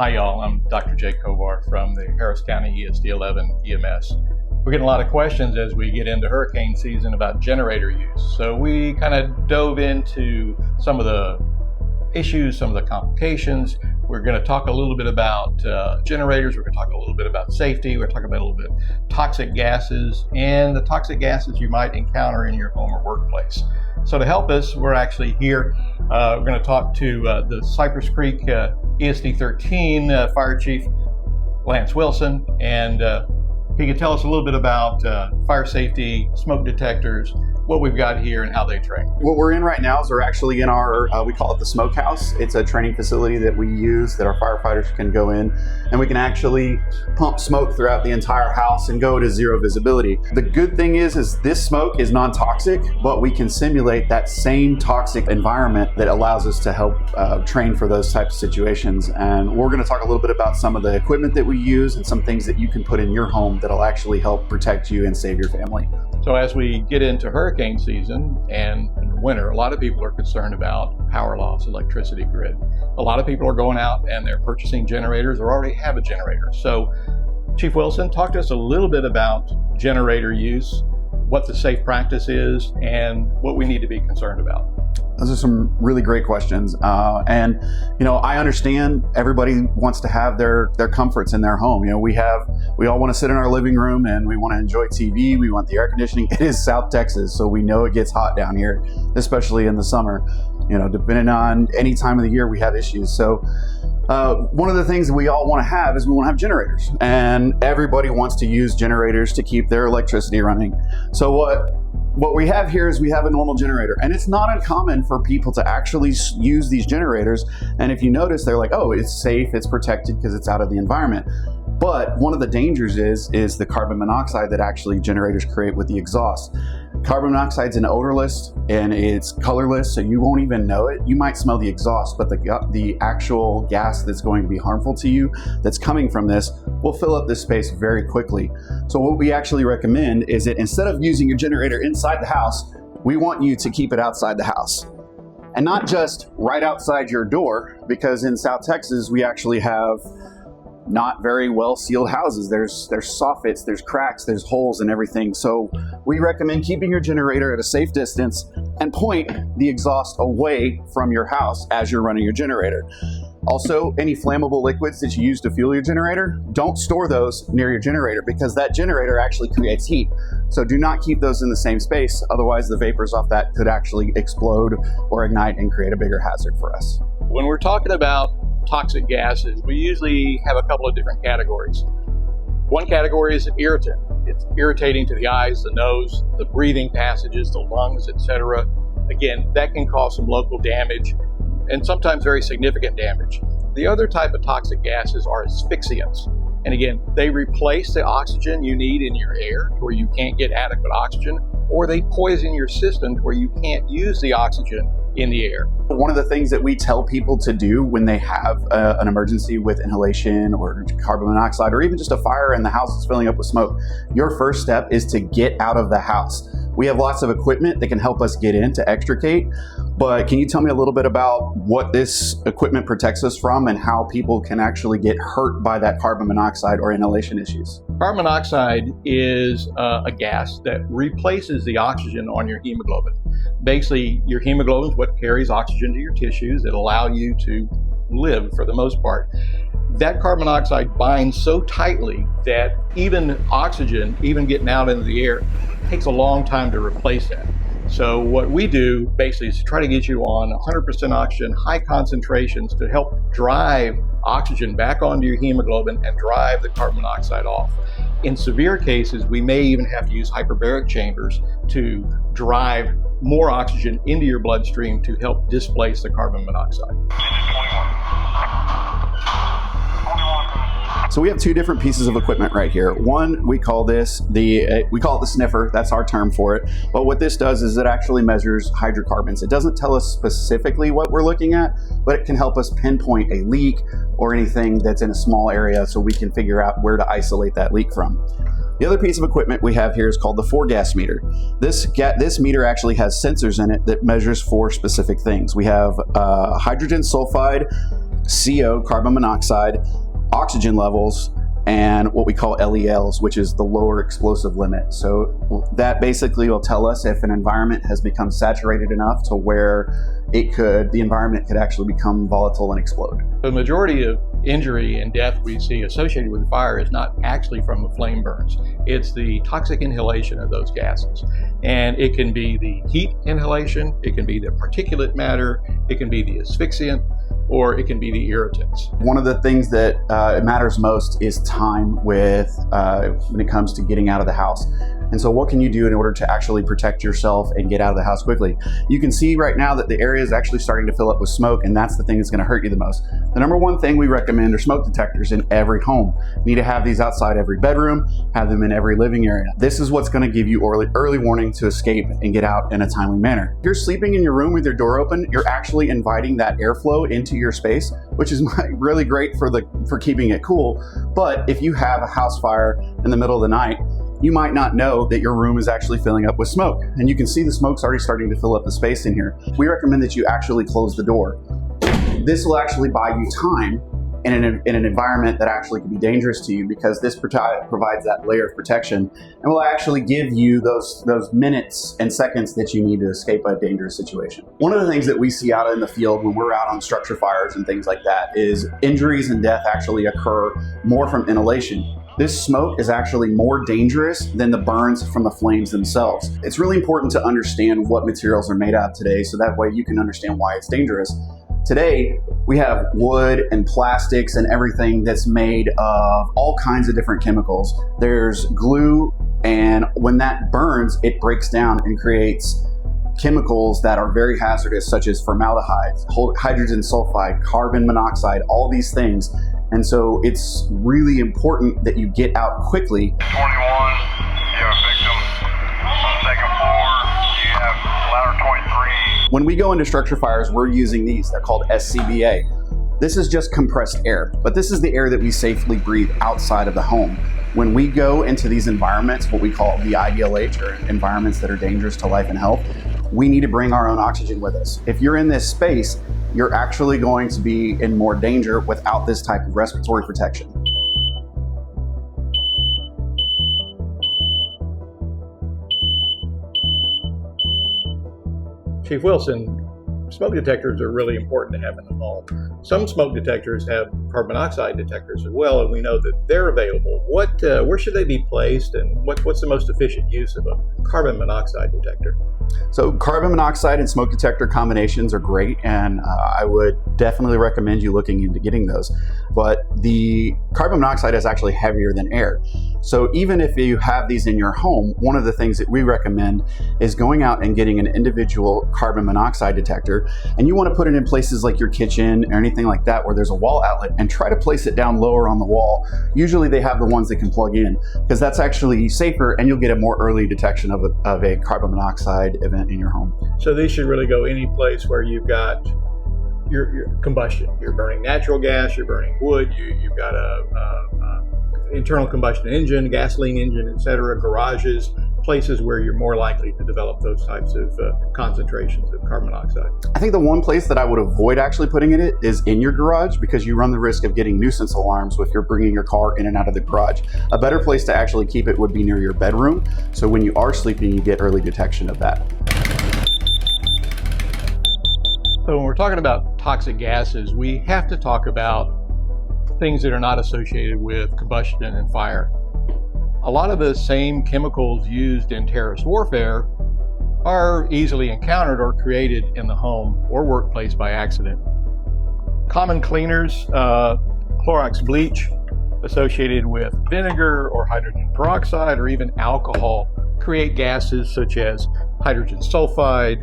Hi y'all, I'm Dr. Jay Kovar from the Harris County ESD 11 EMS. We're getting a lot of questions as we get into hurricane season about generator use. So we kind of dove into some of the issues, some of the complications. We're going to talk a little bit about generators. We're going to talk a little bit about safety. We're talking about a little bit toxic gases and the toxic gases you might encounter in your home or workplace. So to help us, we're actually here. We're going to talk to the Cypress Creek ESD 13 Fire Chief, Lance Wilson, and he can tell us a little bit about fire safety, smoke detectors, what we've got here and how they train. What we're in right now is we're actually in our, we call it the smokehouse. It's a training facility that we use that our firefighters can go in, and we can actually pump smoke throughout the entire house and go to zero visibility. The good thing is this smoke is non-toxic, but we can simulate that same toxic environment that allows us to help train for those types of situations. And we're going to talk a little bit about some of the equipment that we use and some things that you can put in your home that'll actually help protect you and save your family. So as we get into hurricane season and winter, a lot of people are concerned about power loss, electricity grid. A lot of people are going out and they're purchasing generators or already have a generator. So Chief Wilson, talk to us a little bit about generator use, what the safe practice is, and what we need to be concerned about. Those are some really great questions. And, you know, I understand everybody wants to have their comforts in their home. You know, we all want to sit in our living room and we want to enjoy TV. We want the air conditioning. It is South Texas, so we know it gets hot down here, especially in the summer. You know, depending on any time of the year, we have issues. So one of the things that we all want to have is we want to have generators, and everybody wants to use generators to keep their electricity running. So what we have here is we have a normal generator, and it's not uncommon for people to actually use these generators. And if you notice, they're like, oh, it's safe, it's protected because it's out of the environment. But one of the dangers is the carbon monoxide that actually generators create with the exhaust. Carbon monoxide is an odorless and it's colorless, so you won't even know it. You might smell the exhaust, but the actual gas that's going to be harmful to you that's coming from this will fill up this space very quickly. So what we actually recommend is that instead of using your generator inside the house, we want you to keep it outside the house. And not just right outside your door, because in South Texas, we actually have not very well sealed houses. There's soffits, there's cracks, there's holes and everything. So we recommend keeping your generator at a safe distance and point the exhaust away from your house as you're running your generator. Also, any flammable liquids that you use to fuel your generator, don't store those near your generator because that generator actually creates heat. So do not keep those in the same space. Otherwise, the vapors off that could actually explode or ignite and create a bigger hazard for us. When we're talking about toxic gases, we usually have a couple of different categories. One category is an irritant. It's irritating to the eyes, the nose, the breathing passages, the lungs, etc. Again, that can cause some local damage and sometimes very significant damage. The other type of toxic gases are asphyxiants. And again, they replace the oxygen you need in your air where you can't get adequate oxygen, or they poison your system where you can't use the oxygen in the air. One of the things that we tell people to do when they have an emergency with inhalation or carbon monoxide or even just a fire and the house is filling up with smoke, your first step is to get out of the house. We have lots of equipment that can help us get in to extricate, but can you tell me a little bit about what this equipment protects us from and how people can actually get hurt by that carbon monoxide or inhalation issues? Carbon monoxide is a gas that replaces the oxygen on your hemoglobin. Basically, your hemoglobin is what carries oxygen to your tissues that allow you to live for the most part. That carbon monoxide binds so tightly that even oxygen, even getting out into the air, takes a long time to replace that. So what we do basically is try to get you on 100% oxygen, high concentrations to help drive oxygen back onto your hemoglobin and drive the carbon monoxide off. In severe cases, we may even have to use hyperbaric chambers to drive more oxygen into your bloodstream to help displace the carbon monoxide. So we have two different pieces of equipment right here. One, we call this the sniffer. That's our term for it. But what this does is it actually measures hydrocarbons. It doesn't tell us specifically what we're looking at, but it can help us pinpoint a leak or anything that's in a small area so we can figure out where to isolate that leak from. The other piece of equipment we have here is called the 4-gas meter. This meter actually has sensors in it that measures 4 specific things. We have hydrogen sulfide, CO, carbon monoxide, oxygen levels, and what we call LELs, which is the lower explosive limit. So that basically will tell us if an environment has become saturated enough to where the environment could actually become volatile and explode. The majority of injury and death we see associated with fire is not actually from the flame burns. It's the toxic inhalation of those gases. And it can be the heat inhalation, it can be the particulate matter, it can be the asphyxiant, or it can be the irritants. One of the things that matters most is time when it comes to getting out of the house. And so what can you do in order to actually protect yourself and get out of the house quickly? You can see right now that the area is actually starting to fill up with smoke, and that's the thing that's going to hurt you the most. The number one thing we recommend are smoke detectors in every home. You need to have these outside every bedroom, have them in every living area. This is what's going to give you early warning to escape and get out in a timely manner. If you're sleeping in your room with your door open, you're actually inviting that airflow into your space, which is really great for keeping it cool. But if you have a house fire in the middle of the night, you might not know that your room is actually filling up with smoke. And you can see the smoke's already starting to fill up the space in here. We recommend that you actually close the door. This will actually buy you time in an environment that actually could be dangerous to you, because this provides that layer of protection and will actually give you those minutes and seconds that you need to escape a dangerous situation. One of the things that we see out in the field when we're out on structure fires and things like that is injuries and death actually occur more from inhalation. This smoke is actually more dangerous than the burns from the flames themselves. It's really important to understand what materials are made out of today, so that way you can understand why it's dangerous. Today, we have wood and plastics and everything that's made of all kinds of different chemicals. There's glue, and when that burns, it breaks down and creates chemicals that are very hazardous, such as formaldehyde, hydrogen sulfide, carbon monoxide, all these things. And so it's really important that you get out quickly. 21, you have a victim on the second floor. You have ladder 23. When we go into structure fires, we're using these. They're called SCBA. This is just compressed air, but this is the air that we safely breathe outside of the home. When we go into these environments, what we call the IDLH, or environments that are dangerous to life and health, we need to bring our own oxygen with us. If you're in this space, you're actually going to be in more danger without this type of respiratory protection. Chief Wilson, smoke detectors are really important to have in the home. Some smoke detectors have carbon monoxide detectors as well, and we know that they're available. Where should they be placed, and what's the most efficient use of a carbon monoxide detector? So carbon monoxide and smoke detector combinations are great, and I would definitely recommend you looking into getting those. But the carbon monoxide is actually heavier than air. So even if you have these in your home, one of the things that we recommend is going out and getting an individual carbon monoxide detector, and you want to put it in places like your kitchen or anything like that where there's a wall outlet, and try to place it down lower on the wall. Usually they have the ones that can plug in, because that's actually safer, and you'll get a more early detection of a carbon monoxide event in your home. So these should really go any place where you've got your combustion. You're burning natural gas, you're burning wood, you've got a internal combustion engine, gasoline engine, etc., garages, places where you're more likely to develop those types of concentrations of carbon monoxide. I think the one place that I would avoid actually putting it is in your garage, because you run the risk of getting nuisance alarms if you're bringing your car in and out of the garage. A better place to actually keep it would be near your bedroom, so when you are sleeping, you get early detection of that. So when we're talking about toxic gases, we have to talk about things that are not associated with combustion and fire. A lot of the same chemicals used in terrorist warfare are easily encountered or created in the home or workplace by accident. Common cleaners, Clorox bleach associated with vinegar or hydrogen peroxide or even alcohol, create gases such as hydrogen sulfide,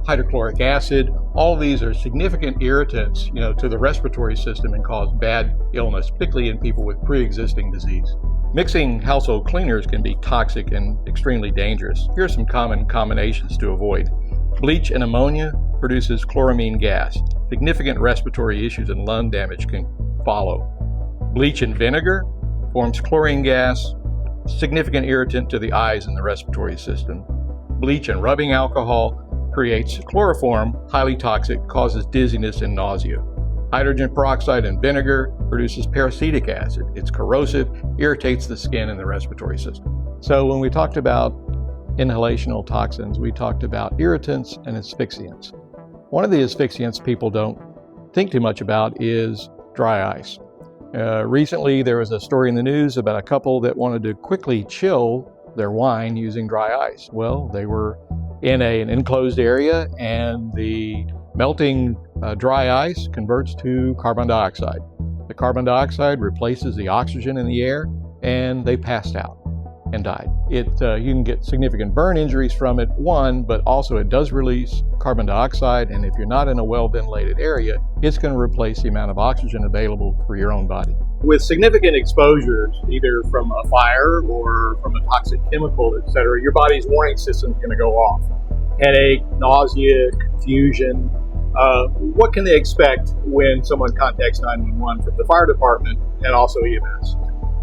hydrochloric acid. All of these are significant irritants, to the respiratory system and cause bad illness, particularly in people with pre-existing disease. Mixing household cleaners can be toxic and extremely dangerous. Here are some common combinations to avoid. Bleach and ammonia produces chloramine gas. Significant respiratory issues and lung damage can follow. Bleach and vinegar forms chlorine gas, significant irritant to the eyes and the respiratory system. Bleach and rubbing alcohol creates chloroform, highly toxic, causes dizziness and nausea. Hydrogen peroxide in vinegar produces peracetic acid. It's corrosive, irritates the skin and the respiratory system. So when we talked about inhalational toxins, we talked about irritants and asphyxiants. One of the asphyxiants people don't think too much about is dry ice. Recently, there was a story in the news about a couple that wanted to quickly chill their wine using dry ice. Well, they were in an enclosed area, and the melting dry ice converts to carbon dioxide. The carbon dioxide replaces the oxygen in the air, and they passed out and died. You can get significant burn injuries from it, one, but also it does release carbon dioxide, and if you're not in a well-ventilated area, it's going to replace the amount of oxygen available for your own body. With significant exposures, either from a fire or from a toxic chemical, etc., your body's warning system is going to go off. Headache, nausea, confusion. What can they expect when someone contacts 911 from the fire department and also EMS?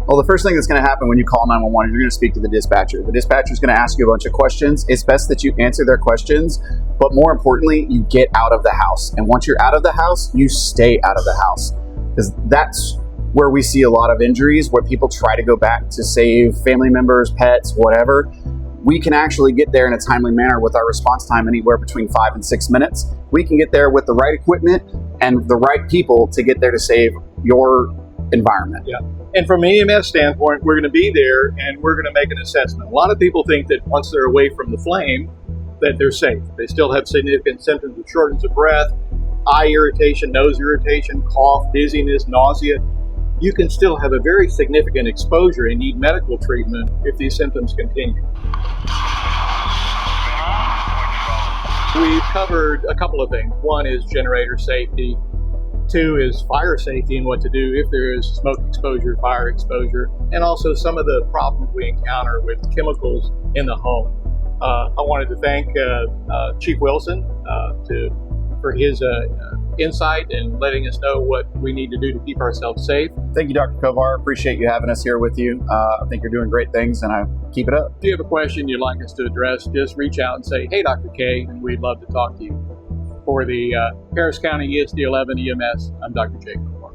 Well, the first thing that's going to happen when you call 911 is you're going to speak to the dispatcher. The dispatcher is going to ask you a bunch of questions. It's best that you answer their questions, but more importantly, you get out of the house. And once you're out of the house, you stay out of the house, because that's where we see a lot of injuries, where people try to go back to save family members, pets, whatever. We can actually get there in a timely manner with our response time anywhere between 5 and 6 minutes. We can get there with the right equipment and the right people to get there to save your environment. Yeah. And from an EMS standpoint, we're going to be there and we're going to make an assessment. A lot of people think that once they're away from the flame, that they're safe. They still have significant symptoms of shortness of breath, eye irritation, nose irritation, cough, dizziness, nausea. You can still have a very significant exposure and need medical treatment if these symptoms continue. We've covered a couple of things. One is generator safety. Two is fire safety and what to do if there is smoke exposure, fire exposure, and also some of the problems we encounter with chemicals in the home. I wanted to thank Chief Wilson for his insight and letting us know what we need to do to keep ourselves safe. Thank you, Dr. Kovar. Appreciate you having us here with you. I think you're doing great things, and I keep it up. If you have a question you'd like us to address, just reach out and say, "Hey, Dr. K," and we'd love to talk to you. For the Harris County ESD 11 EMS, I'm Dr. J. Kovar.